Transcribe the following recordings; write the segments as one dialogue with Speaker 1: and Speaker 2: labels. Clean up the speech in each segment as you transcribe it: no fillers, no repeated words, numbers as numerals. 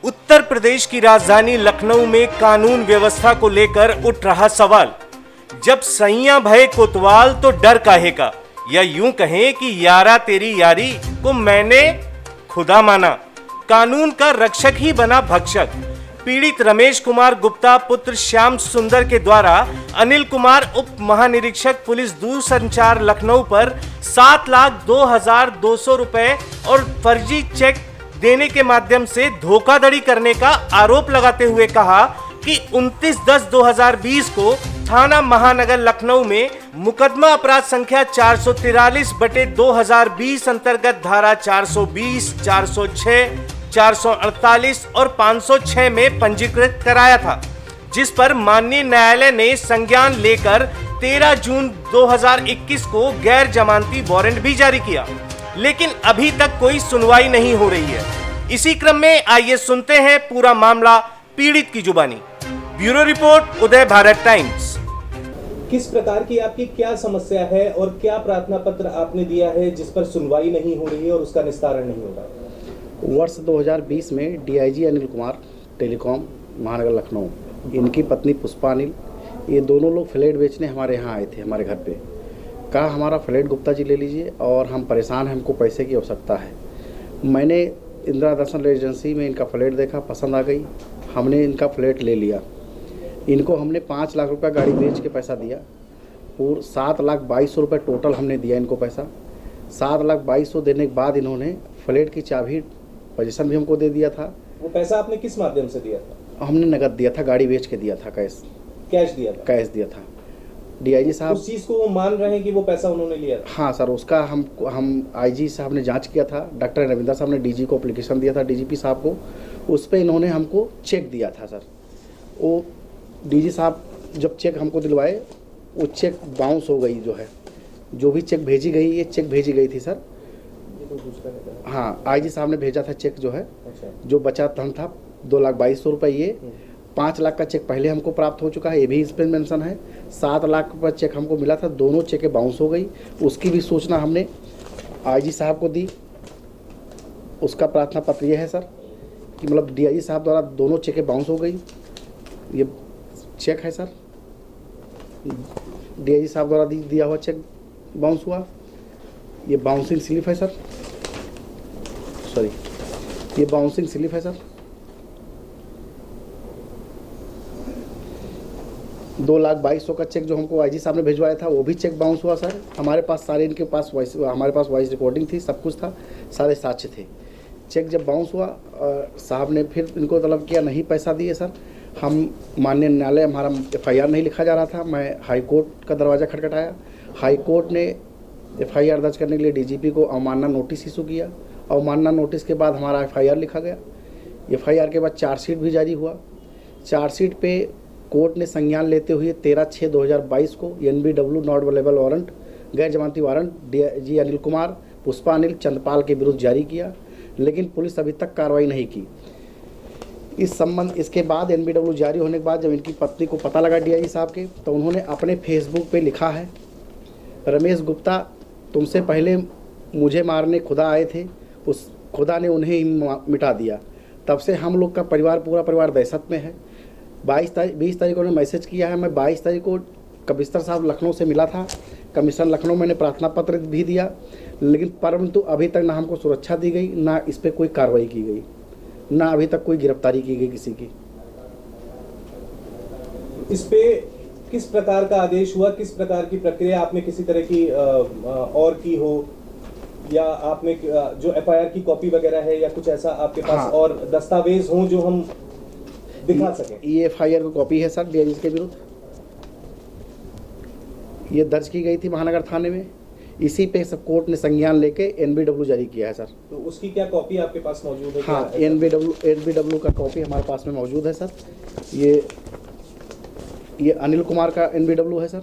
Speaker 1: उत्तर प्रदेश की राजधानी लखनऊ में कानून व्यवस्था को लेकर उठ रहा सवाल। जब सैयां भये कोतवाल तो डर काहे का, या यूं कहें कि यारा तेरी यारी को मैंने खुदा माना। कानून का रक्षक ही बना भक्षक। पीड़ित रमेश कुमार गुप्ता पुत्र श्याम सुंदर के द्वारा अनिल कुमार उप महानिरीक्षक पुलिस दूरसंचार लखनऊ पर 7,02,200 रुपए और फर्जी चेक देने के माध्यम से धोखाधड़ी करने का आरोप लगाते हुए कहा कि 29/10/2020 को थाना महानगर लखनऊ में मुकदमा अपराध संख्या 443/2020 अंतर्गत धारा 420, 406, 448 और 506 में पंजीकृत कराया था, जिस पर माननीय न्यायालय ने संज्ञान लेकर 13 जून 2021 को गैर जमानती वारंट भी जारी किया, लेकिन अभी तक कोई सुनवाई नहीं हो रही है। इसी क्रम में आइए सुनते हैं पूरा मामला पीड़ित की जुबानी। ब्यूरो रिपोर्ट, उदय भारत टाइम्स।
Speaker 2: किस प्रकार की आपकी क्या समस्या है और क्या प्रार्थना पत्र आपने दिया है जिस पर सुनवाई नहीं हो रही है और उसका निस्तारण नहीं हो रहा है?
Speaker 3: वर्ष 2020 में डीआईजी अनिल कुमार टेलीकॉम महानगर लखनऊ, इनकी पत्नी पुष्पा अनिल, ये दोनों लोग फ्लैट बेचने हमारे यहाँ आए थे, हमारे घर पे। कहा हमारा फ्लैट गुप्ता जी ले लीजिए और हम परेशान हैं, हमको पैसे की आवश्यकता है। मैंने इंदिरा दर्शन एजेंसी में इनका फ्लैट देखा, पसंद आ गई, हमने इनका फ्लैट ले लिया। इनको हमने 5 लाख रुपये गाड़ी बेच के पैसा दिया और 7,22,000 रुपये टोटल हमने दिया इनको पैसा। 7,22,000 देने के बाद इन्होंने फ्लैट की चाबी पोजीशन भी हमको दे दिया था।
Speaker 2: वो पैसा आपने किस माध्यम से दिया था?
Speaker 3: हमने नगद दिया था, गाड़ी बेच के दिया था, कैश
Speaker 2: दिया था।
Speaker 3: कैश दिया था। डीआईजी साहब
Speaker 2: उस चीज़ को वो मान रहे हैं कि वो पैसा उन्होंने लिया था?
Speaker 3: हाँ सर, उसका हम आईजी साहब ने जांच किया था, डॉक्टर रविंदर साहब ने डीजी को एप्लीकेशन दिया था, डीजीपी साहब को, उस पर इन्होंने हमको चेक दिया था सर। वो डीजी साहब जब चेक हमको दिलवाए, वो चेक बाउंस हो गई, जो भी चेक भेजी गई, ये चेक भेजी गई थी सर। हाँ, आईजी साहब ने भेजा था चेक
Speaker 2: अच्छा।
Speaker 3: जो बचा धन था 2,22,000 रुपये, ये 5 लाख का चेक पहले हमको प्राप्त हो चुका है, ये भी इस पर मेंशन है। 7 लाख का चेक हमको मिला था, दोनों चेकें बाउंस हो गई, उसकी भी सूचना हमने आईजी साहब को दी। उसका प्रार्थना पत्र ये है सर कि मतलब डीआईजी साहब द्वारा दोनों चेकें बाउंस हो गई। ये चेक है सर, डीआईजी साहब द्वारा दिया हुआ चेक बाउंस हुआ। ये बाउंसिंग स्लिप है सर, ये बाउंसिंग स्लिप है सर। 2,22,000 का चेक जो हमको आईजी साहब ने भिजवाया था, वो भी चेक बाउंस हुआ सर। हमारे पास सारे इनके पास हमारे पास वॉइस रिकॉर्डिंग थी, सब कुछ था, सारे साक्ष्य थे। चेक जब बाउंस हुआ, साहब ने फिर इनको तलब किया, नहीं पैसा दिए सर। हम माननीय न्यायालय, हमारा एफआईआर नहीं लिखा जा रहा था, मैं हाई कोर्ट का दरवाज़ा खटखटाया। हाई कोर्ट ने एफआईआर दर्ज करने के लिए डीजीपी को अवमानना नोटिस इशू किया। अवमानना नोटिस के बाद हमारा एफआईआर लिखा गया। एफआईआर के बाद चार्जशीट भी जारी हुआ। चार्जशीट पे कोर्ट ने संज्ञान लेते हुए 13/6/2022 को NBW नॉट अवेलेबल वारंट, गैर जमानती वारंट डीआईजी अनिल कुमार, पुष्पा अनिल, चंद्रपाल के विरुद्ध जारी किया, लेकिन पुलिस अभी तक कार्रवाई नहीं की। इसके बाद NBW जारी होने के बाद जब इनकी पत्नी को पता लगा डीआईजी साहब के, तो उन्होंने अपने फेसबुक पे लिखा है, रमेश गुप्ता तुमसे पहले मुझे मारने खुदा आए थे, उस खुदा ने उन्हें ही मिटा दिया। तब से हम लोग का पूरा परिवार दहशत में है। 20 तारीख को उन्होंने मैसेज किया है। मैं 22 तारीख को कमिश्नर साहब लखनऊ से मिला था, कमिश्नर लखनऊ मैंने प्रार्थना पत्र भी दिया, लेकिन परंतु अभी तक ना हमको सुरक्षा दी गई, ना इस पर कोई कार्रवाई की गई, ना अभी तक कोई गिरफ्तारी की गई किसी की।
Speaker 2: इस पे किस प्रकार का आदेश हुआ, किस प्रकार की प्रक्रिया आपने किसी तरह की और की हो, या आपने जो एफआईआर की कॉपी वगैरह है या कुछ ऐसा आपके पास? हाँ। और दस्तावेज हों जो हम दिखा सकें?
Speaker 3: ये एफआईआर की कॉपी है सर डीआईजी के विरुद्ध, ये दर्ज की गई थी महानगर थाने में। इसी पे सब कोर्ट ने संज्ञान लेके NBW जारी किया है सर।
Speaker 2: तो उसकी क्या कॉपी आपके पास मौजूद है?
Speaker 3: हाँ, NBW का कॉपी हमारे पास में मौजूद है सर। ये अनिल कुमार का NBW है सर।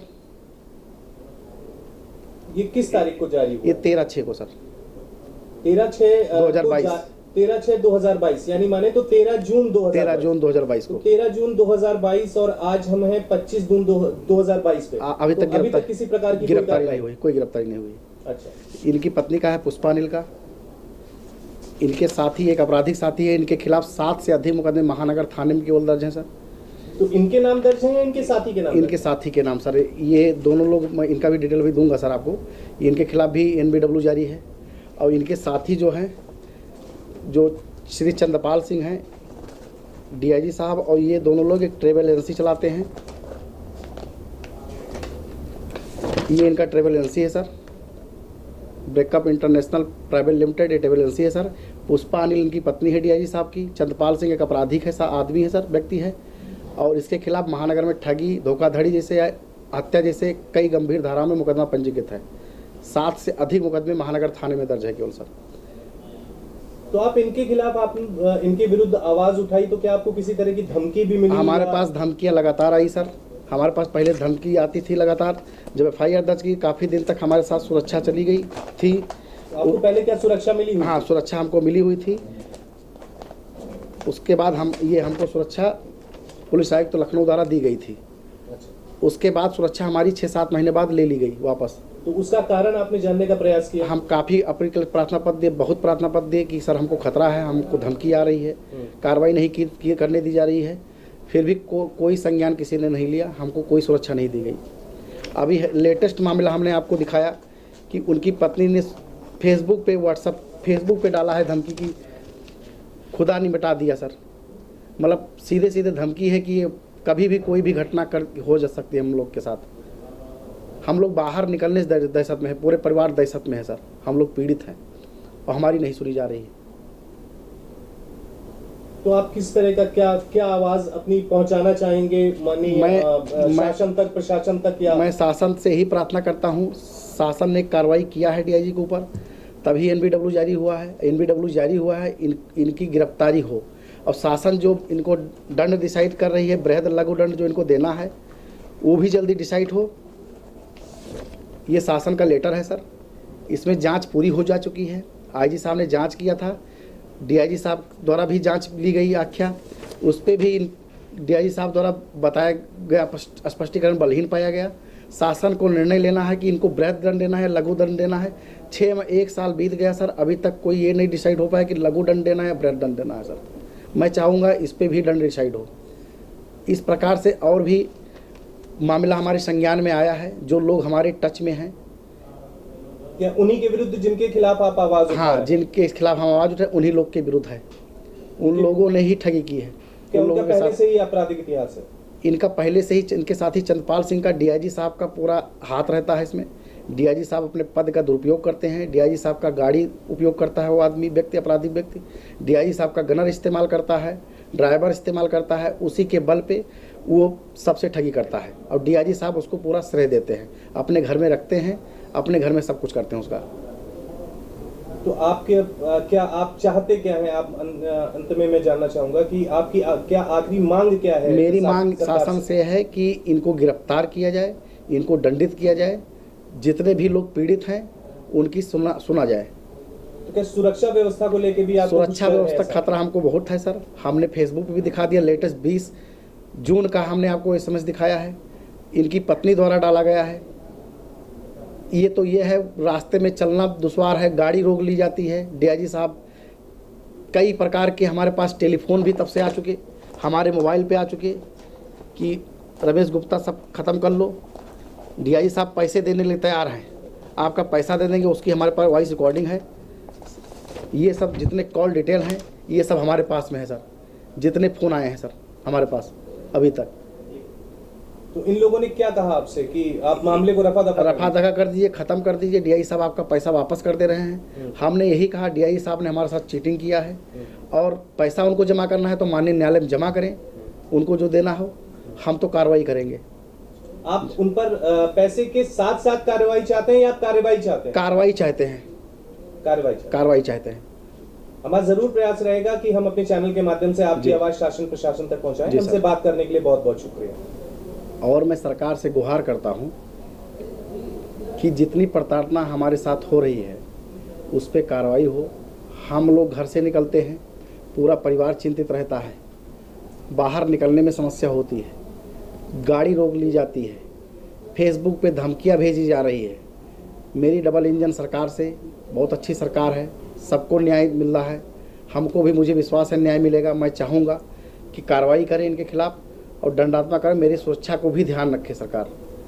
Speaker 2: ये किस तारीख को जारी हुआ?
Speaker 3: ये 13/6 को सर,
Speaker 2: 13/6/2022, यानी माने तो 13 जून
Speaker 3: 2022 को।
Speaker 2: 13 जून 2022 और आज हम हैं 25 जून 2022 पे।
Speaker 3: अभी तक
Speaker 2: किसी प्रकार की
Speaker 3: गिरफ्तारी नहीं हुई, कोई गिरफ्तारी नहीं हुई।
Speaker 2: अच्छा।
Speaker 3: इनकी पत्नी का है, पुष्पा अनिल का। इनके साथी एक आपराधिक साथी है, इनके खिलाफ 7 से अधिक मुकदमे महानगर थाने में केवल दर्ज हैं सर।
Speaker 2: तो इनके नाम दर्ज हैं या इनके साथी के नाम?
Speaker 3: इनके साथी के नाम सर। ये दोनों लोग, मैं इनका भी डिटेल भी दूंगा सर आपको। इनके खिलाफ भी NBW जारी है। और इनके साथी जो हैं, जो श्री चंद्रपाल सिंह हैं DIG साहब, और ये दोनों लोग एक ट्रेवल एजेंसी चलाते हैं। ये इनका ट्रेवल एजेंसी है sir, breakup international private limited, ये ट्रेवल एजेंसी है सर। पुष्पा अनिल इनकी पत्नी है DIG साहब की। चंद्रपाल सिंह एक आपराधिक है सर, आदमी है सर, व्यक्ति है। और इसके खिलाफ महानगर में ठगी, धोखाधड़ी जैसे हत्या जैसे कई गंभीर धाराओं में मुकदमा पंजीकृत है। 7 से अधिक मुकदमे महानगर थाने में दर्ज है केवल सर।
Speaker 2: तो आप इनके खिलाफ आपने इनके विरुद्ध आवाज उठाई, तो क्या आपको किसी तरह की धमकी भी मिली?
Speaker 3: हमारे पास धमकियां लगातार आई सर। हमारे पास पहले धमकी आती थी लगातार। जब FIR दर्ज की, काफ़ी दिन तक हमारे साथ सुरक्षा चली गई थी।
Speaker 2: आपको पहले क्या सुरक्षा मिली हुई?
Speaker 3: हाँ, सुरक्षा हमको मिली हुई थी। उसके बाद हमको सुरक्षा पुलिस आयुक्त तो लखनऊ द्वारा दी गई थी।
Speaker 2: अच्छा।
Speaker 3: उसके बाद सुरक्षा हमारी 6-7 महीने बाद ले ली गई वापस।
Speaker 2: तो उसका कारण आपने जानने का प्रयास किया?
Speaker 3: हम काफ़ी अपील के प्रार्थना पत्र दिए, बहुत प्रार्थना पत्र दिए कि सर हमको खतरा है, हमको धमकी आ रही है, कार्रवाई नहीं करने दी जा रही है। फिर भी कोई संज्ञान किसी ने नहीं लिया, हमको कोई सुरक्षा नहीं दी गई। अभी लेटेस्ट मामला हमने आपको दिखाया कि उनकी पत्नी ने फेसबुक पे डाला है धमकी की खुदा नहीं मिटा दिया सर। मतलब सीधे सीधे धमकी है कि ये कभी भी कोई भी घटना हो जा सकती है हम लोग के साथ। हम लोग बाहर निकलने से दहशत में है, पूरे परिवार दहशत में है सर। हम लोग पीड़ित हैं और हमारी नहीं सुनी जा रही है।
Speaker 2: तो आप किस तरह का क्या आवाज अपनी पहुंचाना चाहेंगे माननीय शासन तक, प्रशासन तक? या
Speaker 3: मैं शासन से ही प्रार्थना करता हूं। शासन ने कार्रवाई किया है DIG के ऊपर, तभी NBW जारी हुआ है। NBW जारी हुआ है, इनकी गिरफ्तारी हो। और शासन जो इनको दंड डिसाइड कर रही है, बृहद लघु दंड जो इनको देना है, वो भी जल्दी डिसाइड हो। ये शासन का लेटर है सर। इसमें जांच पूरी हो जा चुकी है। IG साहब ने जांच किया था, DIG साहब द्वारा भी जांच ली गई आख्या। उस पर भी DIG साहब द्वारा बताया गया स्पष्टीकरण बलहीन पाया गया। शासन को निर्णय लेना है कि इनको बृहद दंड देना है, लघु दंड देना है। 1 साल बीत गया सर, अभी तक कोई ये नहीं डिसाइड हो पाया कि लघु दंड देना है या बृहद दंड देना है सर। मैं चाहूँगा इस पर भी दंड डिसाइड हो। इस प्रकार से और भी मामला हमारे संज्ञान में आया है, जो लोग हमारे टच में हैं।
Speaker 2: क्या उन्हीं के विरुद्ध जिनके खिलाफ आप आवाज उठा?
Speaker 3: हाँ, जिनके खिलाफ हम आवाज उठाए उन्हीं लोग के विरुद्ध है। उन लोगों ने ही ठगी की है।
Speaker 2: क्या उनका पहले से ही आपराधिक इतिहास है?
Speaker 3: इनका पहले से ही, इनके साथी चंद्रपाल सिंह का DIG साहब का पूरा हाथ रहता है इसमें। DIG साहब अपने पद का दुरुपयोग करते हैं। DIG साहब का गाड़ी उपयोग करता है वो आदमी, व्यक्ति, आपराधिक व्यक्ति। DIG साहब का गनर इस्तेमाल करता है, ड्राइवर इस्तेमाल करता है। उसी के बल पे वो सबसे ठगी करता है और DIG साहब उसको पूरा श्रेय देते हैं, अपने घर में रखते हैं, अपने घर में सब कुछ करते हैं उसका।
Speaker 2: तो आपके क्या आप चाहते क्या हैं? आप अंत में मैं जानना चाहूंगा कि आपकी क्या आखिरी मांग क्या है?
Speaker 3: मेरी मांग शासन से है कि इनको गिरफ्तार किया जाए, इनको दंडित किया जाए। जितने भी लोग पीड़ित हैं उनकी सुना जाए।
Speaker 2: तो क्या सुरक्षा व्यवस्था को लेकर भी आपको
Speaker 3: सुरक्षा व्यवस्था खतरा हमको बहुत है सर। हमने फेसबुक पे भी दिखा दिया। लेटेस्ट 20 जून का हमने आपको SMS दिखाया है, इनकी पत्नी द्वारा डाला गया है। ये है, रास्ते में चलना दुश्वार है, गाड़ी रोक ली जाती है। DIG साहब कई प्रकार के, हमारे पास टेलीफोन भी तब से आ चुके, हमारे मोबाइल पे आ चुके कि रमेश गुप्ता सब ख़त्म कर लो। DIG साहब पैसे देने के लिए तैयार हैं, आपका पैसा दे देंगे, उसकी हमारे पास वॉइस रिकॉर्डिंग है। ये सब जितने कॉल डिटेल हैं ये सब हमारे पास में है सर। जितने फ़ोन आए हैं सर हमारे पास अभी तक।
Speaker 2: तो इन लोगों ने क्या कहा आपसे कि आप मामले को रफा दफा
Speaker 3: कर दीजिए, ख़त्म कर दीजिए, DIG साहब आपका पैसा वापस कर दे रहे हैं। हमने यही कहा, DIG साहब ने हमारे साथ चीटिंग किया है और पैसा उनको जमा करना है तो माननीय न्यायालय में जमा करें, उनको जो देना हो, हम तो कार्रवाई करेंगे।
Speaker 2: आप उन पर पैसे के साथ साथ कार्रवाई चाहते हैं या आप कार्रवाई चाहते हैं?
Speaker 3: कार्रवाई चाहते हैं। कार्रवाई चाहते हैं।
Speaker 2: हमारा जरूर प्रयास रहेगा कि हम अपने चैनल के माध्यम से आपकी आवाज शासन प्रशासन तक पहुंचाएं। हमसे बात करने के लिए बहुत बहुत शुक्रिया।
Speaker 3: और मैं सरकार से गुहार करता हूं कि जितनी प्रताड़ना हमारे साथ हो रही है उस पर कार्रवाई हो। हम लोग घर से निकलते हैं, पूरा परिवार चिंतित रहता है, बाहर निकलने में समस्या होती है, गाड़ी रोक ली जाती है, फेसबुक पे धमकियां भेजी जा रही है। मेरी डबल इंजन सरकार से, बहुत अच्छी सरकार है, सबको न्याय मिल रहा है, हमको भी, मुझे विश्वास है न्याय मिलेगा। मैं चाहूँगा कि कार्रवाई करें इनके खिलाफ़ और दंडात्मक करें, मेरी सुरक्षा को भी ध्यान रखे सरकार।